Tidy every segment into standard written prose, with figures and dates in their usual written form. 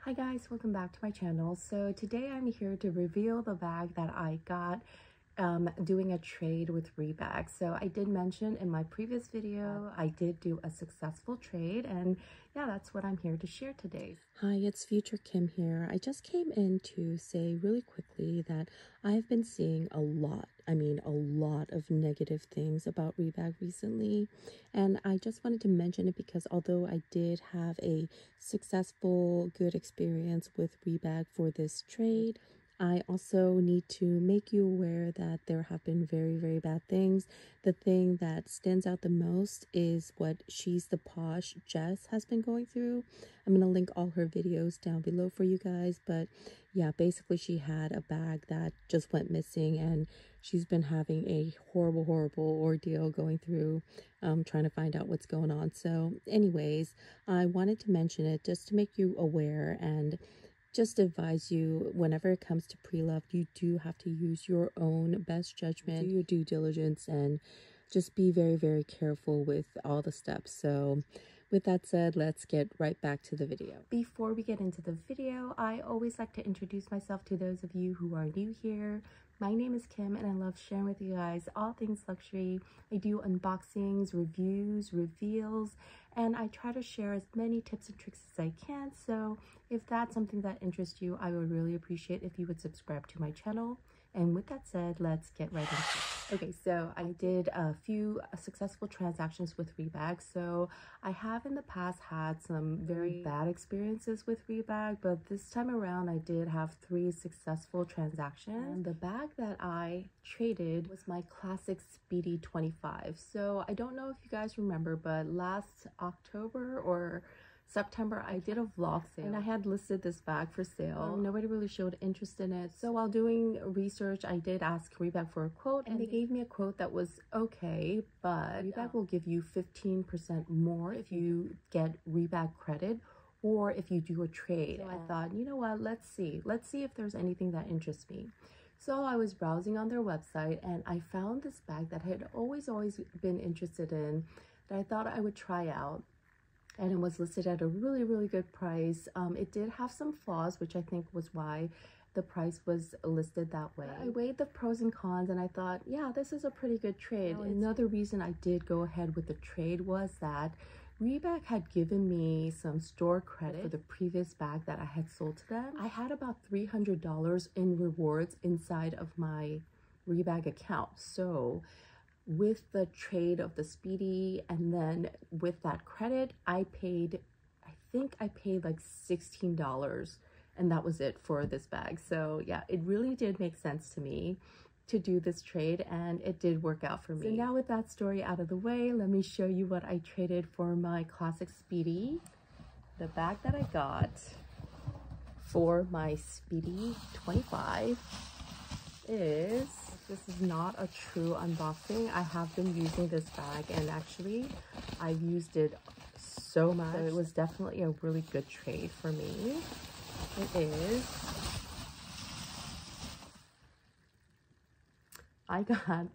Hi guys, welcome back to my channel. So today I'm here to reveal the bag that I got doing a trade with Rebag. So I did mention in my previous video I did do a successful trade, and yeah, that's what I'm here to share today. Hi, it's Future Kim here. I just came in to say really quickly that I've been seeing a lot of negative things about Rebag recently. And I just wanted to mention it because although I did have a successful, good experience with Rebag for this trade, I also need to make you aware that there have been very bad things. The thing that stands out the most is what She's the Posh Jess has been going through. I'm going to link all her videos down below for you guys. But yeah, basically she had a bag that just went missing, and she's been having a horrible ordeal going through trying to find out what's going on. So anyways, I wanted to mention it just to make you aware and just advise you, whenever it comes to Preloved, you do have to use your own best judgment, do your due diligence, and just be very careful with all the steps. So with that said, let's get right back to the video. Before we get into the video, I always like to introduce myself to those of you who are new here. My name is Kim, and I love sharing with you guys all things luxury. I do unboxings, reviews, reveals, and I try to share as many tips and tricks as I can. So if that's something that interests you, I would really appreciate if you would subscribe to my channel. And with that said, let's get right into it. Okay, so I did a few successful transactions with Rebag. So I have in the past had some very bad experiences with Rebag, but this time around I did have 3 successful transactions. And the bag that I traded was my classic Speedy 25. So I don't know if you guys remember, but last October or September I did a vlog sale and I had listed this bag for sale. Nobody really showed interest in it, so while doing research I did ask Rebag for a quote, and they gave me a quote that was okay, but Rebag will give you 15% more if you get Rebag credit or if you do a trade. So I thought, you know what, let's see if there's anything that interests me. So I was browsing on their website and I found this bag that I had always been interested in, that I thought I would try out. And it was listed at a really good price. It did have some flaws, which I think was why the price was listed that way. I weighed the pros and cons and I thought, yeah, this is a pretty good trade. Another reason I did go ahead with the trade was that Rebag had given me some store credit for the previous bag that I had sold to them. I had about $300 in rewards inside of my Rebag account. So with the trade of the Speedy and then with that credit, I think I paid like $16, and that was it for this bag. So yeah, it really did make sense to me to do this trade, and it did work out for me. So now with that story out of the way, let me show you what I traded for my classic Speedy. The bag that I got for my Speedy 25 is, this is not a true unboxing. I have been using this bag, and actually I've used it so much, so it was definitely a really good trade for me. It is, I got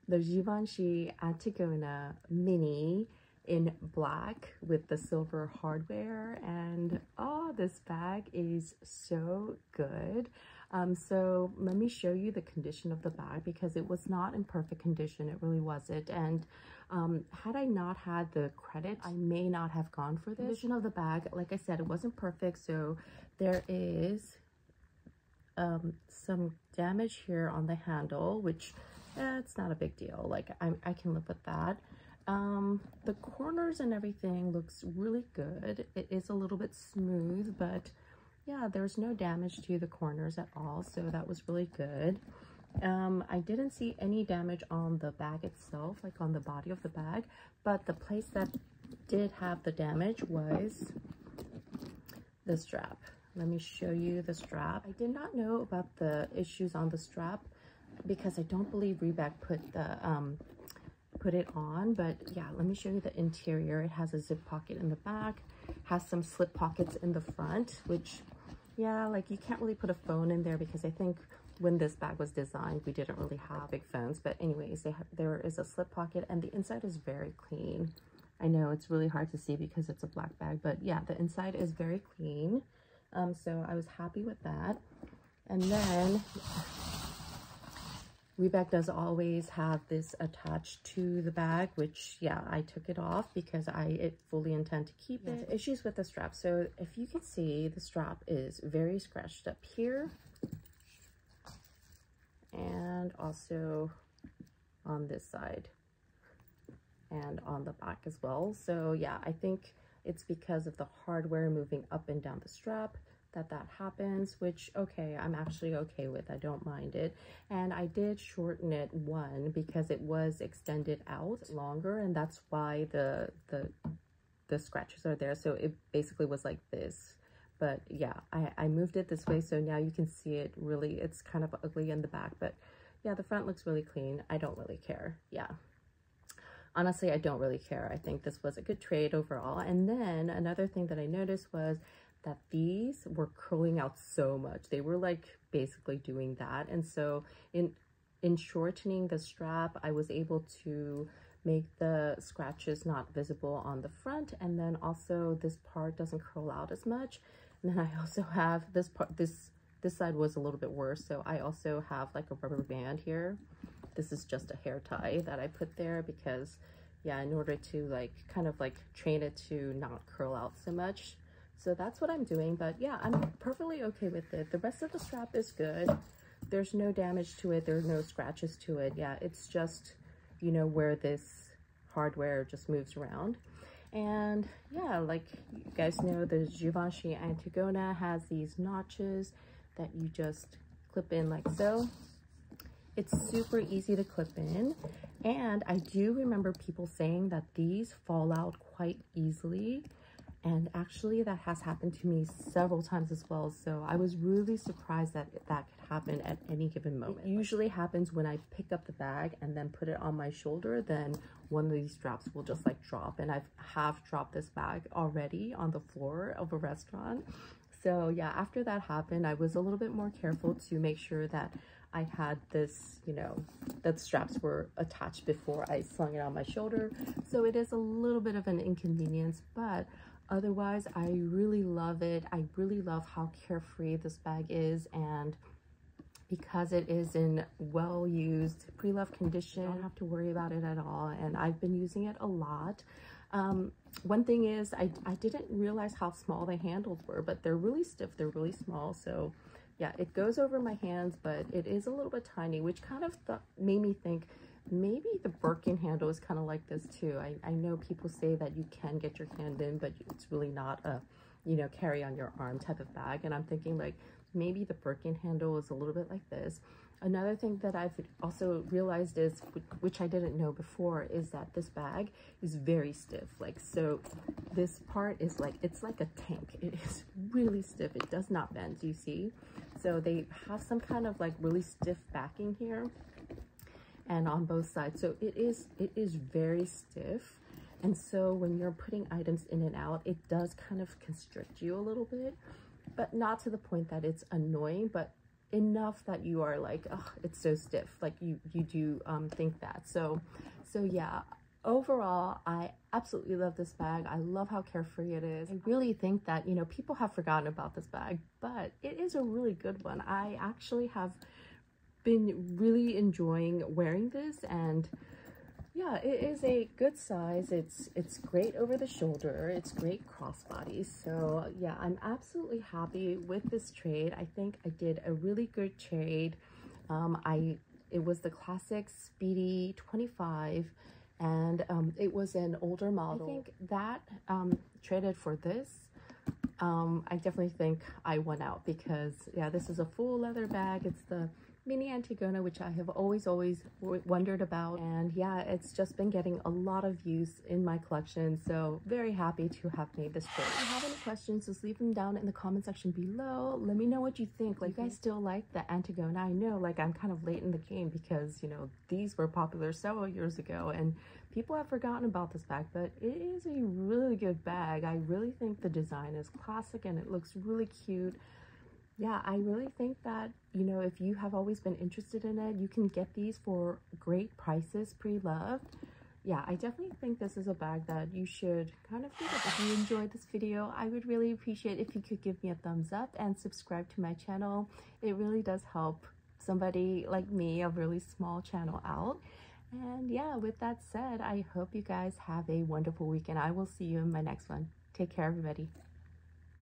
the Givenchy Antigona Mini in black with the silver hardware, and oh, this bag is so good. So let me show you the condition of the bag, because it was not in perfect condition. It really wasn't. And had I not had the credit, I may not have gone for this. Condition of the bag, like I said, it wasn't perfect. So there is some damage here on the handle, which it's not a big deal. Like I can live with that. The corners and everything looks really good. It is a little bit smooth, but yeah, there's no damage to the corners at all, so that was really good. I didn't see any damage on the bag itself, like on the body of the bag, but the place that did have the damage was the strap. Let me show you the strap. I did not know about the issues on the strap because I don't believe Rebag put it on, but yeah, let me show you the interior. It has a zip pocket in the back, has some slip pockets in the front, which yeah, like you can't really put a phone in there because I think when this bag was designed we didn't really have big phones. But anyways, there is a slip pocket, and the inside is very clean. I know it's really hard to see because it's a black bag, but yeah, the inside is very clean. So I was happy with that. And then Rebag does always have this attached to the bag, which, yeah, I took it off because I fully intend to keep it. Issues with the strap. So if you can see, the strap is very scratched up here and also on this side and on the back as well. So yeah, I think it's because of the hardware moving up and down the strap that happens, which, okay, I'm actually okay with. I don't mind it. And I did shorten it because it was extended out longer, and that's why the scratches are there. So it basically was like this. But yeah, I moved it this way, so now you can see it really. It's kind of ugly in the back, but yeah, the front looks really clean. I don't really care. Yeah, honestly, I don't really care. I think this was a good trade overall. And then another thing that I noticed was that these were curling out so much. They were like basically doing that. And so in shortening the strap, I was able to make the scratches not visible on the front, and then also this part doesn't curl out as much. And then I also have this part, this side was a little bit worse, so I also have like a rubber band here. This is just a hair tie that I put there because, yeah, in order to like kind of like train it to not curl out so much. So that's what I'm doing, but yeah, I'm perfectly okay with it. The rest of the strap is good. There's no damage to it. There's no scratches to it. Yeah, it's just, you know, where this hardware just moves around. And yeah, like you guys know, the Givenchy Antigona has these notches that you just clip in like so. It's super easy to clip in. And I do remember people saying that these fall out quite easily. And actually that has happened to me several times as well. So I was really surprised that that could happen at any given moment. It usually happens when I pick up the bag and then put it on my shoulder, then one of these straps will just like drop. And I've half dropped this bag already on the floor of a restaurant. So yeah, after that happened, I was a little bit more careful to make sure that I had this, you know, that straps were attached before I slung it on my shoulder. So it is a little bit of an inconvenience, but otherwise, I really love it. I really love how carefree this bag is, and because it is in well-used, pre-loved condition, I don't have to worry about it at all, and I've been using it a lot. One thing is, I didn't realize how small the handles were, but they're really stiff, they're really small, so yeah, it goes over my hands, but it is a little bit tiny, which kind of made me think, maybe the Birkin handle is kind of like this too. I know people say that you can get your hand in, but it's really not a, you know, carry on your arm type of bag. And I'm thinking like maybe the Birkin handle is a little bit like this. Another thing that I've also realized is, which I didn't know before, is that this bag is very stiff. Like, so this part is like, it's like a tank. It is really stiff. It does not bend, do you see? So they have some kind of like really stiff backing here and on both sides, so it is very stiff. And so when you're putting items in and out, it does kind of constrict you a little bit, but not to the point that it's annoying, but enough that you are like, oh, it's so stiff. Like you do think that. So yeah, overall, I absolutely love this bag. I love how carefree it is. I really think that, you know, people have forgotten about this bag, but it is a really good one. I actually have been really enjoying wearing this, and yeah, it is a good size. It's great over the shoulder. It's great crossbody. So yeah, I'm absolutely happy with this trade. I think I did a really good trade. It was the classic Speedy 25, and it was an older model. I think that traded for this. I definitely think I won out because yeah, this is a full leather bag. It's the mini Antigona, which I have always wondered about, and yeah, it's just been getting a lot of use in my collection, so very happy to have made this trade. If you have any questions, just leave them down in the comment section below. Let me know what you think. Like, you guys still like the Antigona? I know, like, I'm kind of late in the game because, you know, these were popular several years ago and people have forgotten about this bag, but it is a really good bag. I really think the design is classic and it looks really cute. Yeah, I really think that, you know, if you have always been interested in it, you can get these for great prices, pre-loved. yeah, I definitely think this is a bag that you should kind of get. If you enjoyed this video, I would really appreciate if you could give me a thumbs up and subscribe to my channel. It really does help somebody like me, a really small channel, out. And yeah, with that said, I hope you guys have a wonderful weekend. I will see you in my next one. Take care, everybody.